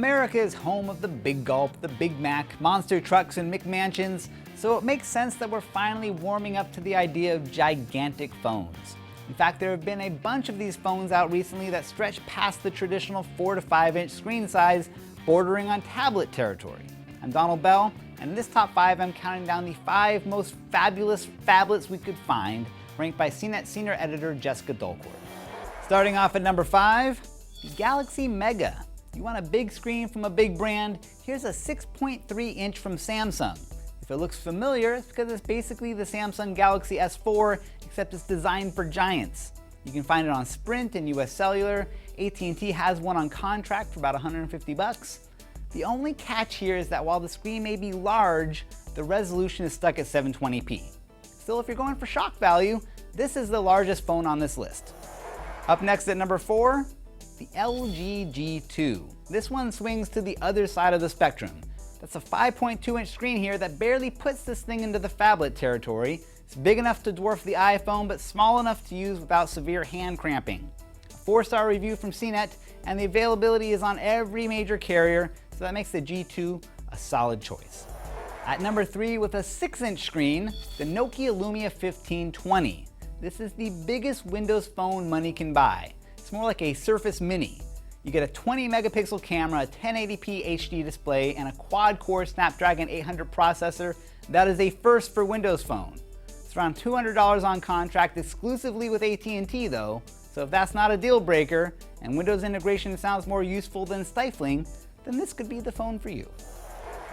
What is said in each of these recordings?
America is home of the Big Gulp, the Big Mac, monster trucks, and McMansions, so it makes sense that we're finally warming up to the idea of gigantic phones. In fact, there have been a bunch of these phones out recently that stretch past the traditional 4 to 5 inch screen size, bordering on tablet territory. I'm Donald Bell, and in this top 5 I'm counting down the 5 most fabulous phablets we could find, ranked by CNET senior editor Jessica Dolcourt. Starting off at number 5, the Galaxy Mega. You want a big screen from a big brand? Here's a 6.3 inch from Samsung. If it looks familiar, it's because it's basically the Samsung Galaxy S4, except it's designed for giants. You can find it on Sprint and US Cellular. AT&T has one on contract for about $150. The only catch here is that while the screen may be large, the resolution is stuck at 720p. Still, if you're going for shock value, this is the largest phone on this list. Up next at number 4, the LG G2. This one swings to the other side of the spectrum. That's a 5.2 inch screen here that barely puts this thing into the phablet territory. It's big enough to dwarf the iPhone, but small enough to use without severe hand cramping. A 4-star review from CNET, and the availability is on every major carrier, so that makes the G2 a solid choice. At number 3, with a 6-inch screen, the Nokia Lumia 1520. This is the biggest Windows phone money can buy. It's more like a Surface Mini. You get a 20 megapixel camera, a 1080p HD display, and a quad-core Snapdragon 800 processor. That is a first for Windows Phone. It's around $200 on contract exclusively with AT&T though, so if that's not a deal breaker, and Windows integration sounds more useful than stifling, then this could be the phone for you.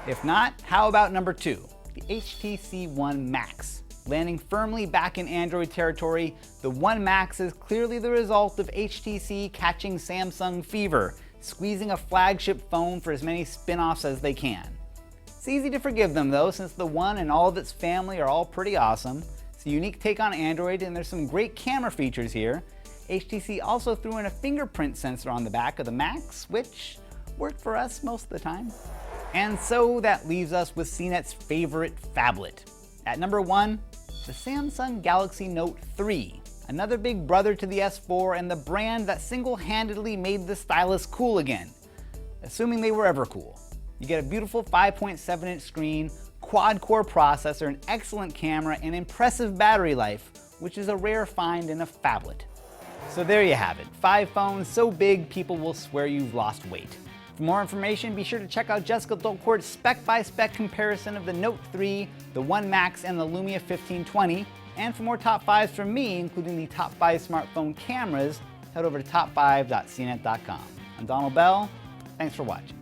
If not, how about number 2, the HTC One Max. Landing firmly back in Android territory, the One Max is clearly the result of HTC catching Samsung fever, squeezing a flagship phone for as many spin-offs as they can. It's easy to forgive them though, since the One and all of its family are all pretty awesome. It's a unique take on Android, and there's some great camera features here. HTC also threw in a fingerprint sensor on the back of the Max, which worked for us most of the time. And so that leaves us with CNET's favorite phablet. At number 1, the Samsung Galaxy Note 3, another big brother to the S4 and the brand that single-handedly made the stylus cool again, assuming they were ever cool. You get a beautiful 5.7 inch screen, quad-core processor, an excellent camera, and impressive battery life, which is a rare find in a phablet. So there you have it, 5 phones so big people will swear you've lost weight. For more information, be sure to check out Jessica Dolcourt's spec-by-spec comparison of the Note 3, the One Max, and the Lumia 1520. And for more top 5s from me, including the top 5 smartphone cameras, head over to top5.cnet.com. I'm Donald Bell. Thanks for watching.